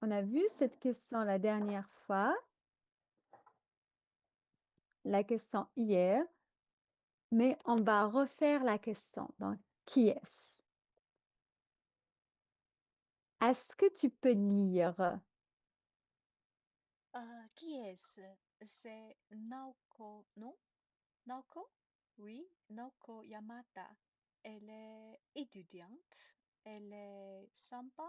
On a vu cette question la dernière fois, la question hier, mais on va refaire la question. Donc, qui est-ce? Est-ce que tu peux lire? Qui est-ce? C'est Naoko, non? Naoko? Oui, Naoko Yamada. Elle est étudiante. Elle est sympa.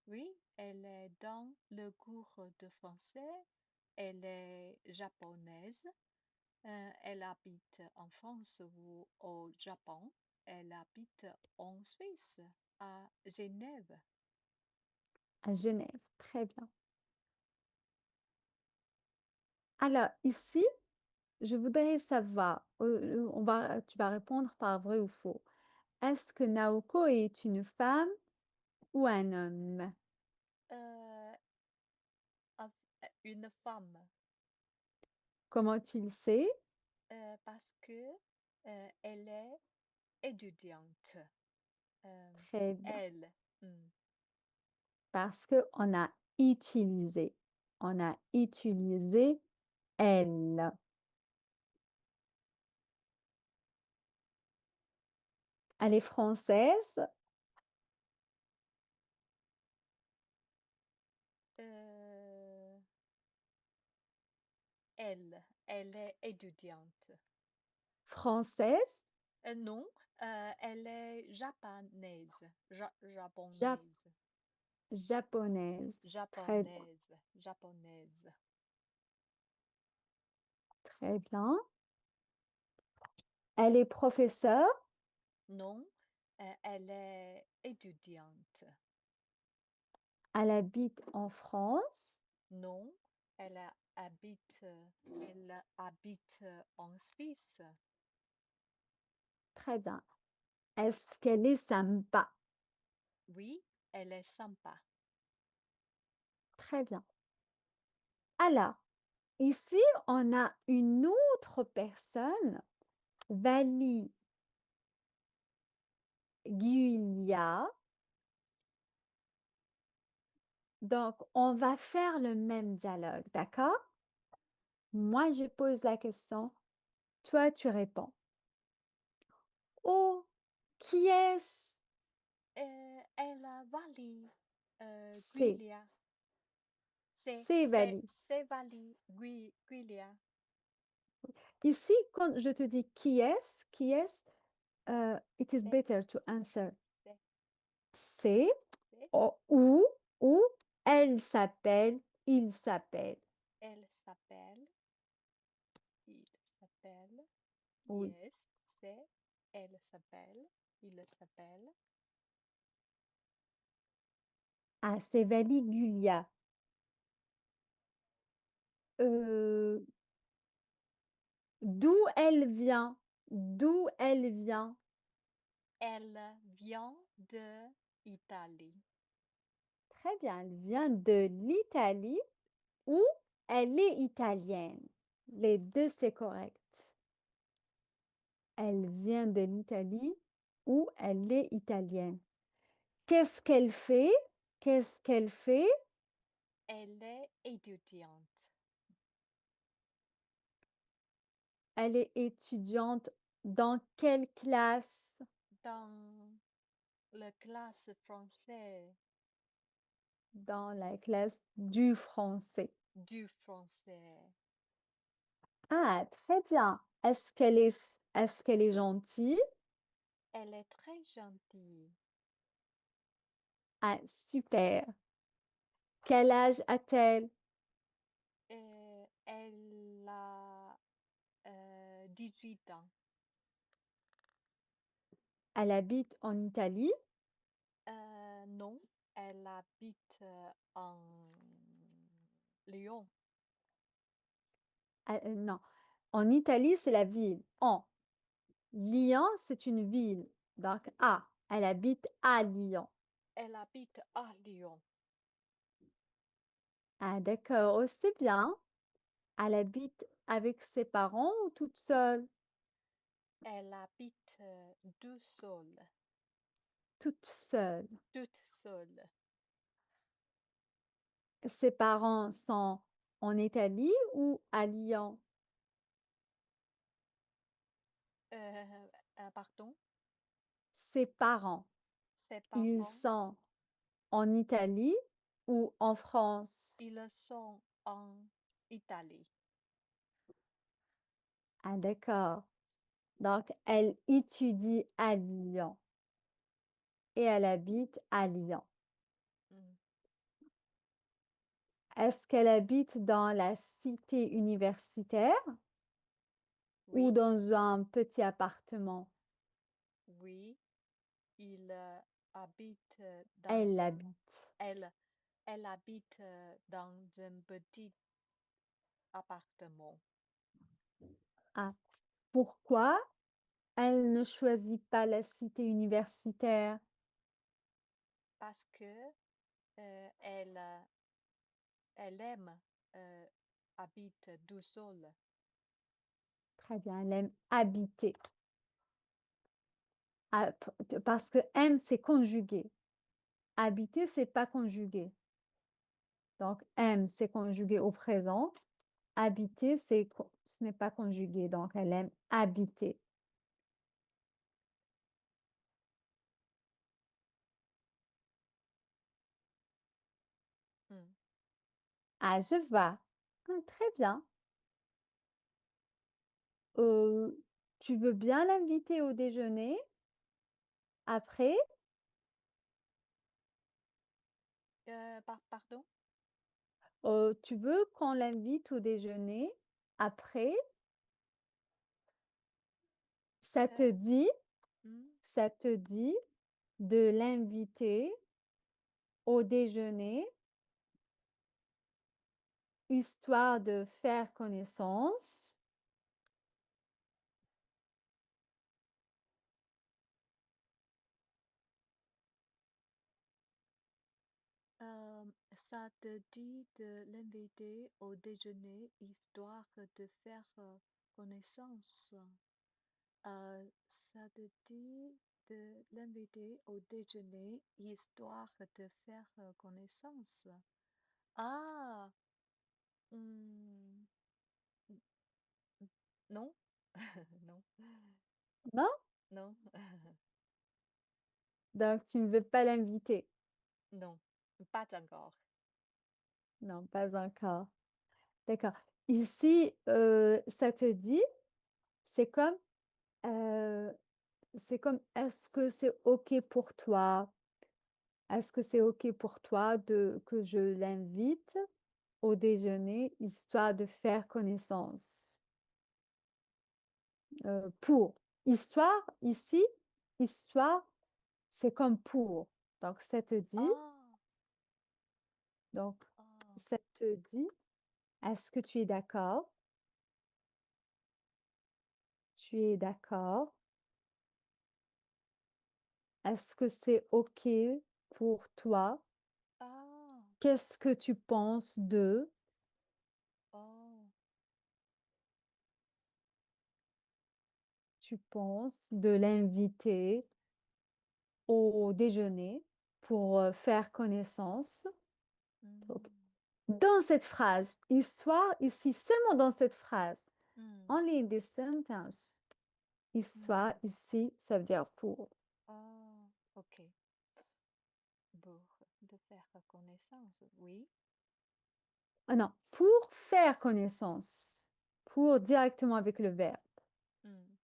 Oui, elle est dans le cours de français. Elle est japonaise. Elle habite en France ou au Japon. Elle habite en Suisse, à Genève. À Genève. Très bien. Alors, ici, je voudrais savoir, tu vas répondre par vrai ou faux. Est-ce que Naoko est une femme ou un homme? Euh, une femme. Comment tu le sais? Parce que elle est étudiante. Euh, Très bien. elle, hmm, Parce qu'on a utilisé. On a utilisé elle. Elle est française. euh, elle est étudiante. Française. Non, elle est japonaise. Jap- Japonaise. japonaise. Très bien. Japonaise. Japonaise. Très bien. Elle est professeure. Non, elle est étudiante. Elle habite en France. Non, habite, elle habite en Suisse. Très bien. Est-ce qu'elle est sympa? Oui, elle est sympa. Très bien. Alors, ici, on a une autre personne, Vali Guilia. Donc, on va faire le même dialogue, d'accord? Moi, je pose la question, toi, tu réponds. Oh, qui est-ce? Elle a Vali C'est, Guilia. c'est Vali. C'est Vali Guilia. Ici, quand je te dis qui est-ce, it is C'est, better to answer. c'est, C'est c'est. ou elle s'appelle, il s'appelle. Elle s'appelle, il s'appelle. Oui. Yes, c'est, elle s'appelle, il s'appelle. Ah, c'est Vali Gulia. Euh, d'où elle vient? D'où elle vient? Elle vient de Italie. Très bien, elle vient de l'Italie ou elle est italienne. Les deux, c'est correct. Elle vient de l'Italie ou elle est italienne. Qu'est-ce qu'elle fait? Qu'est-ce qu'elle fait? Elle est étudiante Elle est étudiante dans quelle classe? dans la classe française Dans la classe du français. du français. Ah, très bien. Est-ce qu'elle est gentille? Elle est très gentille. Ah, super. Quel âge a-t-elle? Elle a 18 ans. Elle habite en Italie. Non, elle habite en Lyon. Ah, non, en Italie, c'est la ville. En Lyon, c'est une ville. Donc, A, elle habite à Lyon. Elle habite à Lyon. Ah, d'accord, oh, c'est bien. Elle habite avec ses parents ou toute seule? Elle habite tout seule. Toute seule. Toute seule. Ses parents sont en Italie ou à Lyon? Pardon, Ses parents, ses ils parents, sont en Italie ou en France? ils sont en Italie. Ah, d'accord. Donc, elle étudie à Lyon et elle habite à Lyon. Mm, Est-ce qu'elle habite dans la cité universitaire ou oui, dans un petit appartement? oui, il habite dans Elle un, habite. elle, elle habite dans un petit appartement Ah, pourquoi elle ne choisit pas la cité universitaire? parce que elle, elle aime euh, habite tout seul. Très bien, elle aime habiter. Ah, parce que aime, c'est conjugué. Habiter, c'est pas conjugué. Donc, aime, c'est conjugué au présent. Habiter, ce n'est pas conjugué. Donc, elle aime habiter. Mm. Ah, je vois. Ah, très bien. Euh, Tu veux bien l'inviter au déjeuner après? Pardon? Tu veux qu'on l'invite au déjeuner après? Ça te Euh, dit, mm, ça te dit de l'inviter au déjeuner, histoire de faire connaissance. Ça te dit de l'inviter au déjeuner histoire de faire connaissance. Ça te dit de l'inviter au déjeuner histoire de faire connaissance. Ah, hmm, non, non, Non? non, Donc, tu ne veux pas l'inviter. non, pas encore. Non, pas encore. D'accord. Ici, ça te dit, c'est comme, euh, est-ce que c'est OK pour toi? Est-ce que c'est OK pour toi que je l'invite au déjeuner, histoire de faire connaissance? Pour. Histoire, ici, histoire, c'est comme pour. Donc, ça te dit, Ah, donc, ah, ça te dit, est-ce que tu es d'accord? Tu es d'accord? Est-ce que c'est OK pour toi? ah, Qu'est-ce que tu penses de? oh, Tu penses de l'inviter au déjeuner pour faire connaissance? Donc, hmm, dans cette phrase, histoire, ici, seulement dans cette phrase, hmm, only in this sentence, hmm, histoire, ici, ça veut dire pour. ah, ok. Pour de faire connaissance, oui. Ah non, pour faire connaissance. Pour directement avec le verbe. Hmm.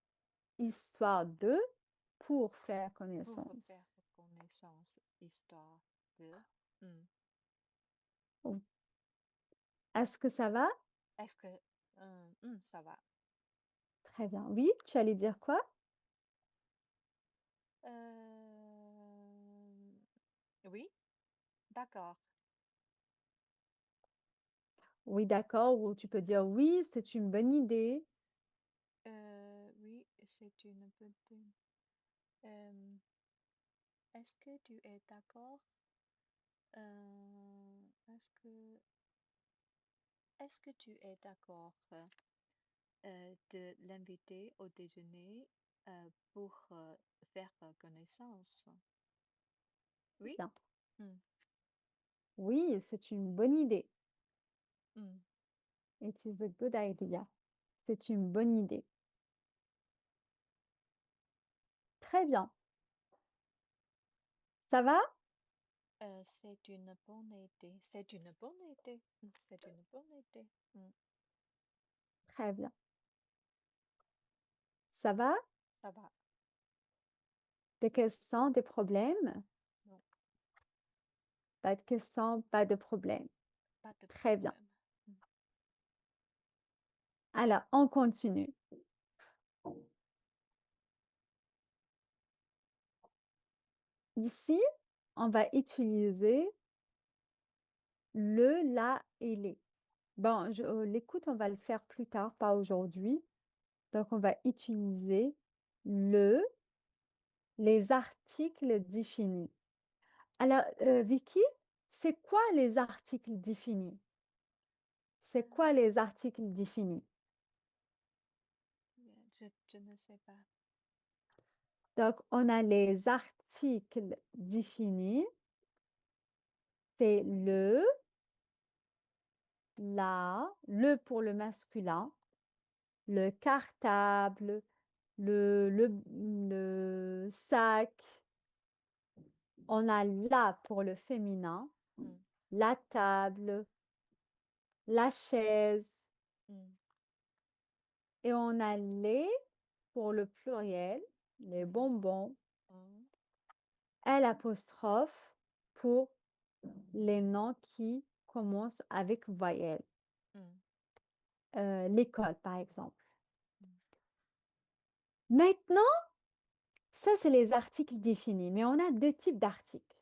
Histoire de, pour faire Pour faire connaissance. connaissance, histoire de. Hmm. Oh, est-ce que ça va? Est-ce que ça va? Très bien. Oui, tu allais dire quoi? Oui, d'accord. Oui, d'accord. Ou tu peux dire oui, c'est une bonne idée. Oui, c'est une bonne. Euh, est-ce que tu es d'accord? Est-ce que tu es d'accord de l'inviter au déjeuner pour faire connaissance? Oui? Bien. Hmm. Oui, c'est une bonne idée. Mm. It is a good idea. C'est une bonne idée. Très bien. Ça va? C'est une bonne idée. C'est une bonne idée. C'est une bonne idée. Très bien. Ça va? Ça va. Des questions, des problèmes? Non, Pas de questions, pas de problème. pas de Très bien. problème. Mm. Alors, on continue. Ici, on va utiliser le, la et les. Bon, l'écoute, on va le faire plus tard, pas aujourd'hui. Donc, on va utiliser le, les articles définis. Alors, Vicky, c'est quoi les articles définis? C'est quoi les articles définis? Je ne sais pas. Donc, on a les articles définis. C'est le, la, le pour le masculin, le cartable, le sac. On a la pour le féminin, Mm. la table, la chaise. Mm. Et on a les pour le pluriel, les Mm. bonbons. Mm. L' pour les noms qui commencent avec voyelle. Mm. L'école, par exemple. Mm. Maintenant, ça, c'est les articles définis, mais on a deux types d'articles.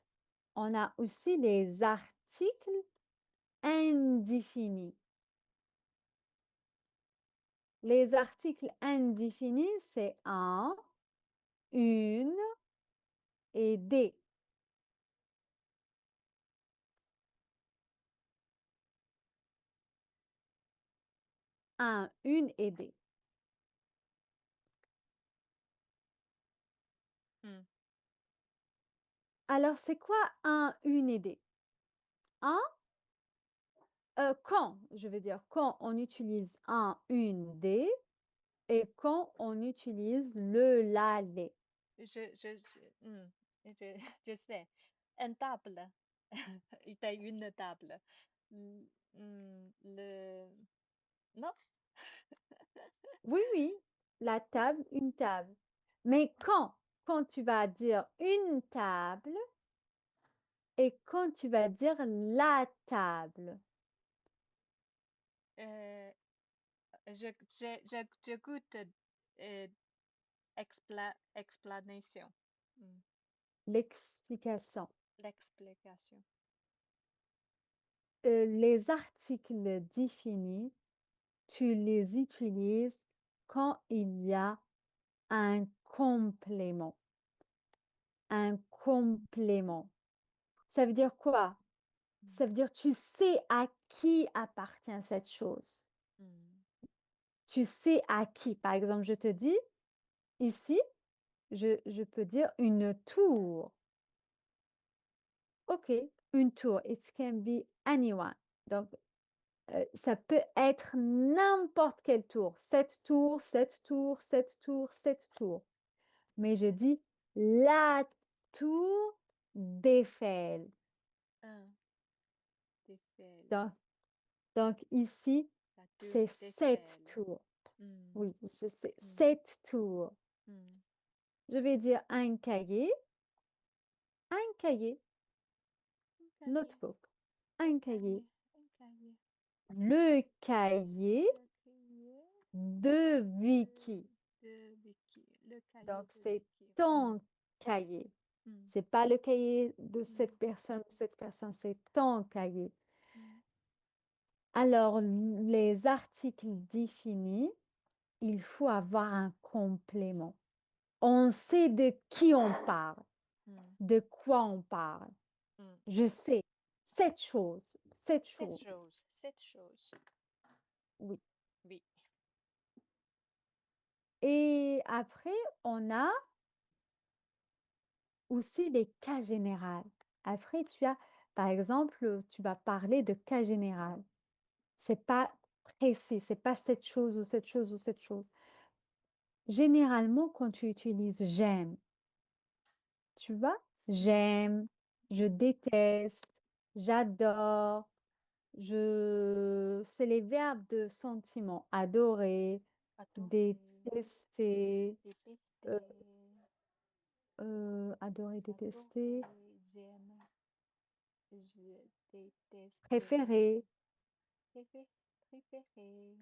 On a aussi les articles indéfinis. Les articles indéfinis, c'est un, une et des. Un, une et des. Mm. Alors, c'est quoi un, une et des? Un, quand, je veux dire, quand on utilise un, une, des, et quand on utilise le, la, les. Mm. Je sais. Une table. Il y a une table. Mm. Le... Non? Oui, oui, la table, une table. Mais quand tu vas dire une table et quand tu vas dire la table. Euh, je goûte explanation. Mm. L'explication. L'explication. Les articles définis, tu les utilises quand il y a un complément. Un complément. Ça veut dire quoi? Mm. Ça veut dire tu sais à qui appartient cette chose. Mm. Tu sais à qui. Par exemple, je te dis, ici, je peux dire une tour. OK, une tour. It can be anyone. Donc, ça peut être n'importe quelle tour. Cette tour, cette tour, cette tour, cette tour. Mais je dis la tour d'Eiffel. Un, d'Eiffel. Donc, donc ici, La tour c'est cette d'Eiffel. tour. Mm. Oui, je sais, Mm. cette tour. Mm. Je vais dire un cahier, Un cahier. notebook, Un un cahier. cahier. Un cahier. Le cahier Le cahier de Vicky. de Vicky. Le cahier Donc, de c'est Vicky. ton cahier. Mm. C'est pas le cahier de Mm. cette personne ou cette personne, c'est ton cahier. Mm. Alors, les articles définis, il faut avoir un complément. On sait de qui on parle, Mm. de quoi on parle. Mm. Je sais cette chose, cette Cette chose. chose. Cette chose. Oui. Oui. Et après, on a aussi les cas généraux. Après, tu as, Par exemple, tu vas parler de cas général. C'est pas précis, c'est pas cette chose ou cette chose ou cette chose. Généralement, quand tu utilises j'aime, tu vois, Mm. j'aime, je déteste, j'adore, c'est les verbes de sentiment. Adorer, Adorer, détester, euh, détester, adorer, détester, j'adorais, j'aime, je déteste, préférer. préfé- préférer,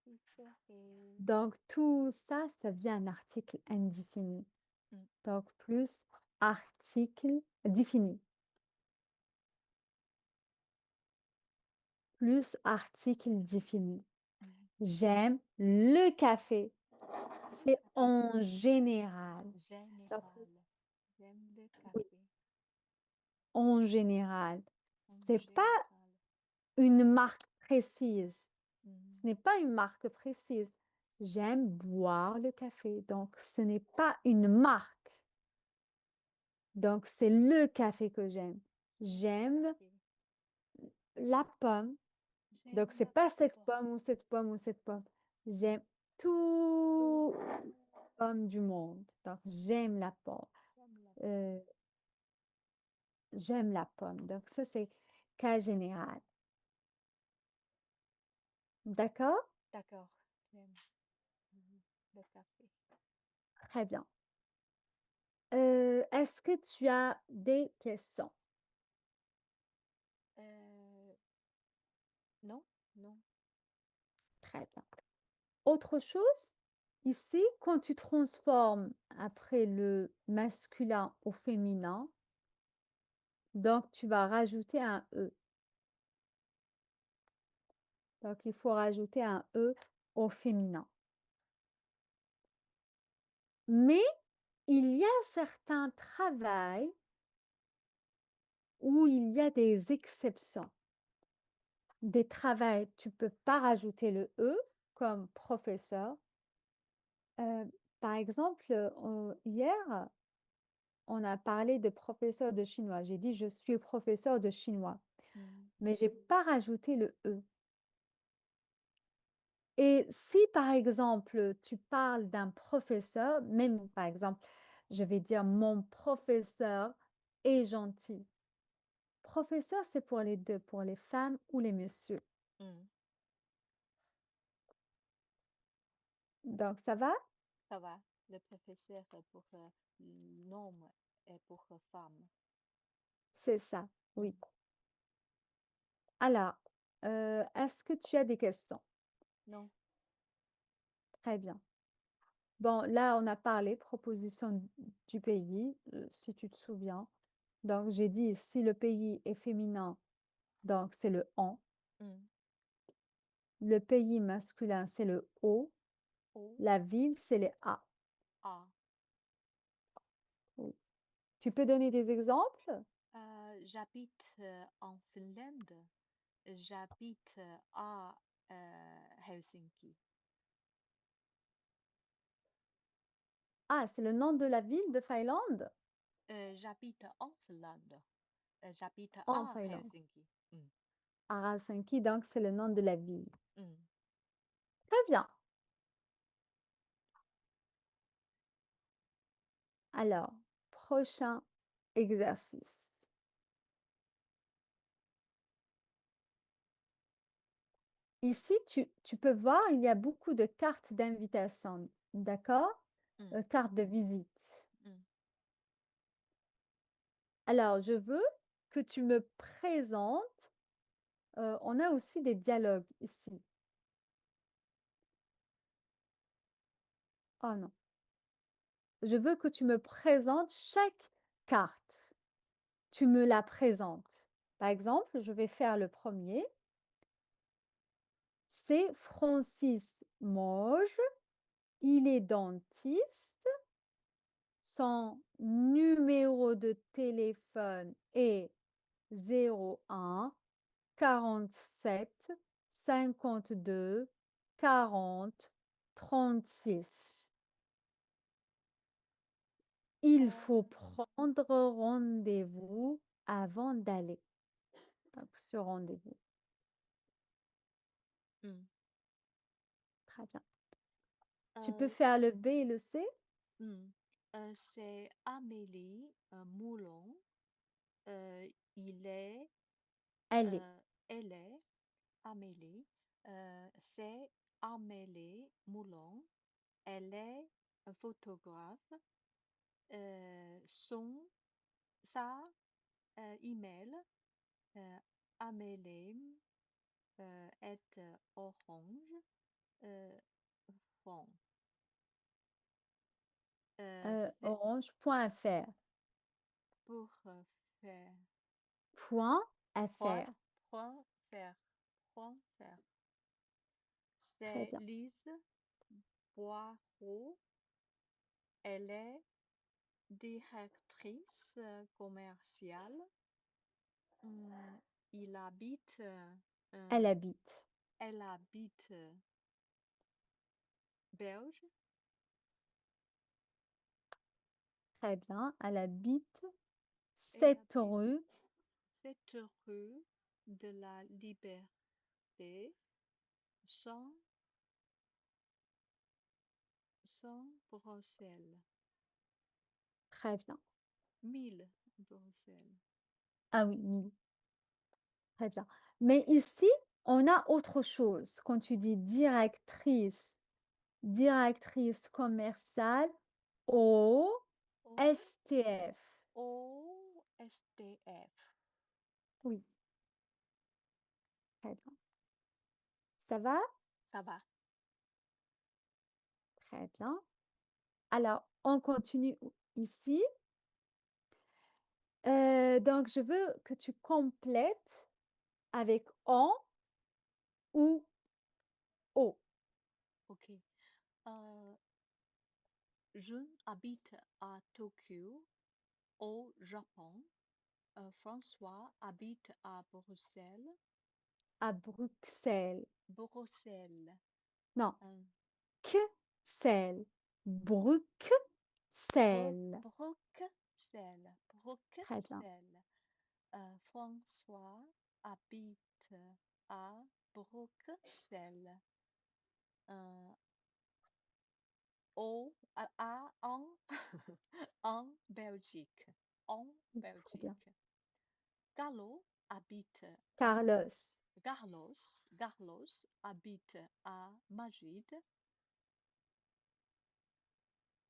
préférer. Donc, tout ça, ça vient un article indéfini. Mm. Donc, plus article défini, plus article défini. Mm. J'aime le café. Le C'est café, en général. Donc, général, j'aime le oui, café, en général. en C'est pas général. une marque précise. Ce Mm. n'est pas une marque précise. J'aime boire le café. Donc, ce n'est pas une marque. Donc, c'est le café que j'aime. Le J'aime café, la pomme. Donc, j'aime c'est la pas cette pomme, pomme ou cette pomme ou cette pomme. J'aime tout tout, pomme du monde. Donc, j'aime la pomme. j'aime la pomme. Euh, j'aime la pomme. Donc, ça, c'est cas général. D'accord? D'accord, j'aime le café. Très bien. Est-ce que tu as des questions? Euh, non, non. Très bien. Autre chose, ici, quand tu transformes après le masculin au féminin, donc tu vas rajouter un E. Donc, il faut rajouter un E au féminin. Mais il y a certains travails où il y a des exceptions. Des travails, tu peux pas rajouter le E, comme professeur. Euh, Par exemple, hier, on a parlé de professeur de chinois. J'ai dit je suis professeur de chinois, Mm. mais j'ai pas rajouté le E. Et si par exemple tu parles d'un professeur, même par exemple, je vais dire mon professeur est gentil. Professeur, c'est pour les deux, pour les femmes ou les messieurs. Mm. Donc ça va? Ça va. Le professeur pour l'homme et pour femme. C'est ça, oui. Mm. Alors, est-ce que tu as des questions? Non. Très bien. Bon, là, on a parlé proposition du pays, si tu te souviens. Donc, j'ai dit si le pays est féminin, donc c'est le on. Mm. Le pays masculin, c'est le o. O, La ville, c'est les a. A. Oui. Tu peux donner des exemples? J'habite en Finlande. J'habite à Helsinki. Ah, c'est le nom de la ville de Finlande? J'habite en Finlande. J'habite En à Finlande. Helsinki. Mm. À Helsinki, donc c'est le nom de la ville. Mm. Très bien. Alors, prochain exercice. Ici, tu peux voir, il y a beaucoup de cartes d'invitation, d'accord? Mm. Cartes de visite. Mm. Alors, je veux que tu me présentes, on a aussi des dialogues ici. Oh non. Je veux que tu me présentes chaque carte. Tu me la présentes. Par exemple, je vais faire le premier. C'est Francis Moge. Il est dentiste. Son numéro de téléphone est 01 47 52 40 36. Il faut Euh, prendre rendez-vous avant d'aller. Donc, ce rendez-vous. Mm. Très bien. Tu peux Euh, faire le B et le C? mm. C'est Amélie Moulon. Euh, il est, Elle est. elle est Amélie. C'est Amélie Moulon. Elle est un photographe. Sa email, Amélie est orange. Euh, fond. C'est Orange.fr. pour faire Point point, .fr. point faire, point faire. Très C'est bien. Lise Boireau. Elle est directrice commerciale. Hum, il habite, Elle euh, habite. elle habite Belge, Très bien. Elle habite elle 7 habite rue 7 rue de la Liberté, 100, 100 Bruxelles, Très bien. 1000 Bruxelles. Ah oui, 1000. Très bien. Mais ici, on a autre chose. Quand tu dis directrice commerciale au O, STF. OSTF. Oui, très bien. Ça va? Ça va. Très bien. Alors, on continue ici. Donc, je veux que tu complètes avec en ou au. OK. Euh, je habite à Tokyo, au Japon. François habite à Bruxelles. À Bruxelles. Bruxelles. Non, Euh, Bruxelles. Bruxelles. Bruxelles. Très bien. Bruxelles. François habite à Bruxelles. Euh, en, en Belgique. En Très bien. Belgique. Carlo habite à Carlos. Carlos habite à Madrid,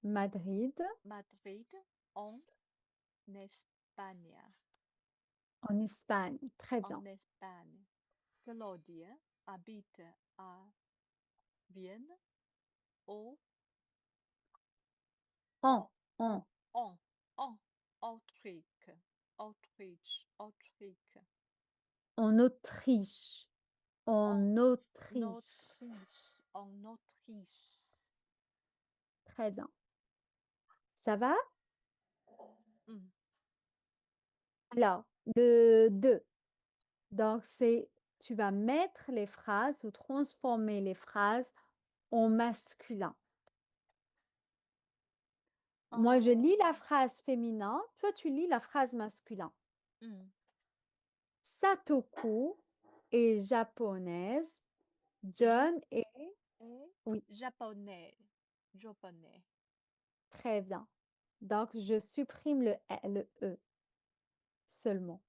Madrid. Madrid en Espagne. En Espagne. Très bien. En Espagne. Claudia habite à Vienne, au, En. en, En. en, en Autriche, Autriche, En Autriche. en En Autriche. Autriche, en Autriche. Très bien. Ça va? Hmm. Alors, le 2. Donc, c'est tu vas mettre les phrases ou transformer les phrases en masculin. Moi, je lis la phrase féminin, toi, tu lis la phrase masculin. Hmm. Satoku est japonaise. Je John est... est Oui, japonais, japonais. très bien. Donc, je supprime le E seulement.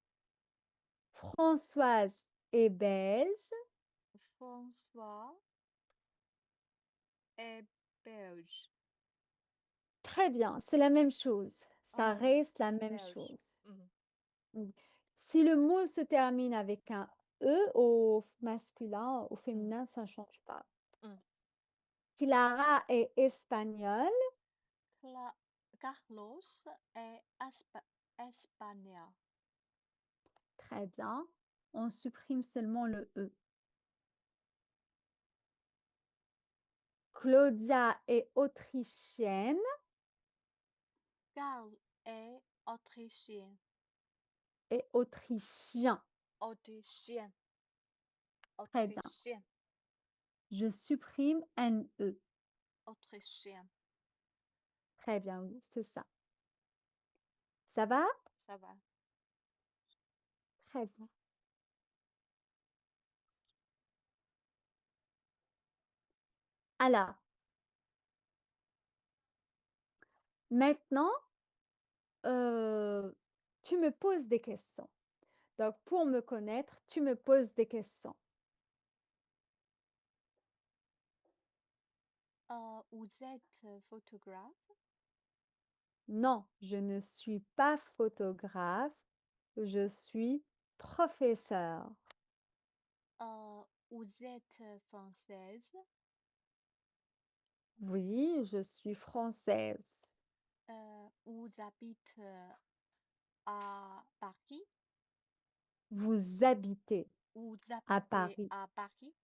Françoise est belge. François est belge. Très bien, c'est la même chose. Ça Oh, reste la même belge. chose. Hmm. Mm. Si le mot se termine avec un E au masculin, au Hmm. féminin, ça ne change pas. Hmm. Clara est espagnole. Carlos est espagnol. Très bien. On supprime seulement le E. Claudia est autrichienne. Carl est autrichien. Et autrichien. Autrichien. Très bien. Autrichien. Je supprime un E. Autrichien. Très bien, oui, c'est ça. Ça va? Ça va. Très bien. Alors, maintenant, euh, tu me poses des questions. Donc, pour me connaître, tu me poses des questions. Vous êtes photographe? Non, je ne suis pas photographe, je suis professeur. Vous êtes française? Oui, je suis française. Vous habitez à Paris? Vous habitez Vous à habitez Paris? à Paris?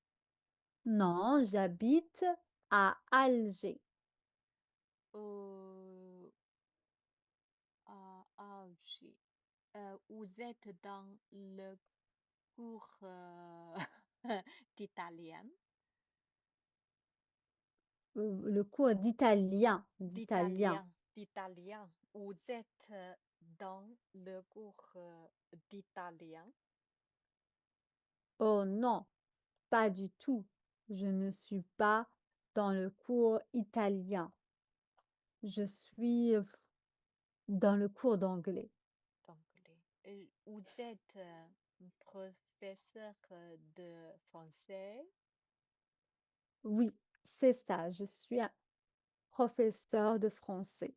Non, j'habite à Alger. Euh, à Alger. Vous êtes dans le cours d'italien? Le cours d'italien, d'italien. D'italien. Vous êtes dans le cours d'italien? Oh non, pas du tout. Je ne suis pas dans le cours italien. Je suis dans le cours d'anglais. D'anglais. Vous êtes professeur de français? Oui, c'est ça. Je suis un professeur de français.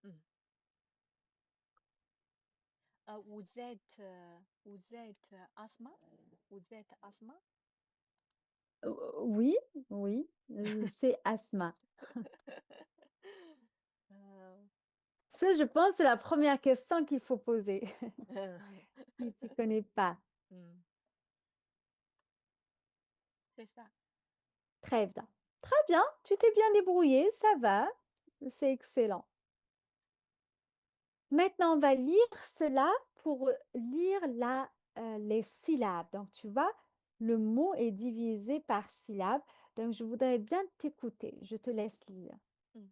Hmm. Vous êtes Asma? Vous êtes Asma? Oui, oui, c'est Asma. Euh, Ça, je pense, c'est la première question qu'il faut poser si tu connais pas. hmm, c'est ça. Très bien. Très bien, tu t'es bien débrouillé, ça va. C'est excellent. Maintenant, on va lire cela pour lire les syllabes. Donc, tu vois, le mot est divisé par syllabes. Donc, je voudrais bien t'écouter. Je te laisse lire. Hmm.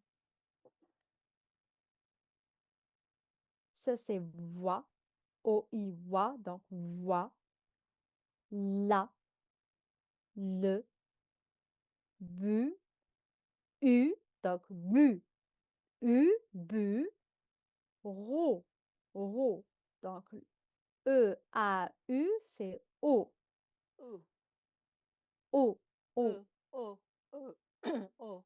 Ça, c'est voix, O-I, voix. Donc, voix, la, le, bu, u. Donc, bu, u, bu, ro, ro. Donc, E-A-U, c'est O, Oh, O, O. oh, oh, oh, oh.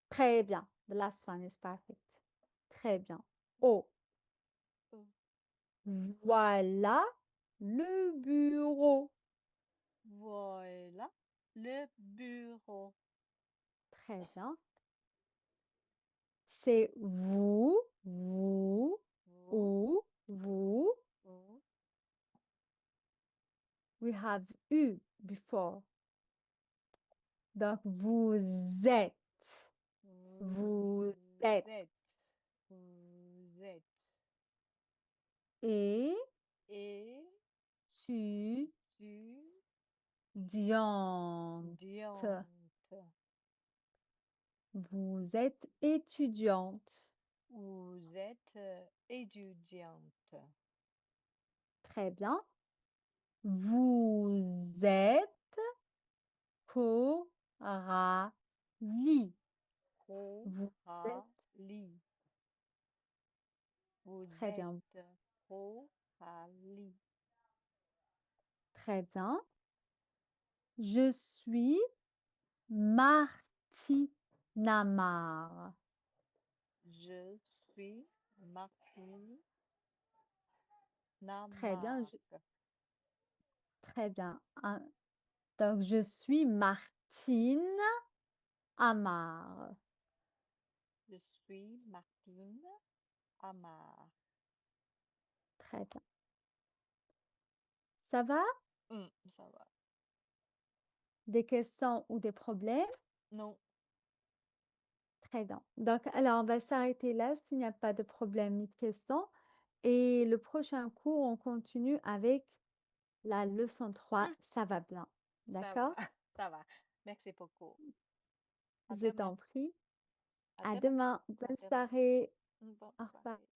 Très bien. The last one is perfect. Très bien. O. Oh. Voilà le bureau. Voilà le bureau. Très bien. C'est vous, vous, Oh, ou, vous. oh. We have eu before. Donc, vous êtes. Vous Vous êtes. êtes. Vous êtes. Et Et tu tu diantes. diantes. Vous êtes étudiante. Vous êtes étudiante. Très bien. Vous êtes Coralie. Vous êtes Coralie. Vous très bien, êtes Coralie. très bien. Je suis Martinamar. Je suis Martine Très bien, Namarck. très bien. Donc, je suis Martine Amar. Je suis Martine Amar. Très bien. Ça va? Ça va. Des questions ou des problèmes? Non. Très bien. Donc, alors, on va s'arrêter là s'il n'y a pas de problème ni de questions. Et le prochain cours, on continue avec la leçon 3. Ça va bien. Ça va. D'accord? Ça va. Merci beaucoup. À Je demain. t'en prie. À À demain. demain. À Bonne demain. soirée. Bonne Au revoir. soirée.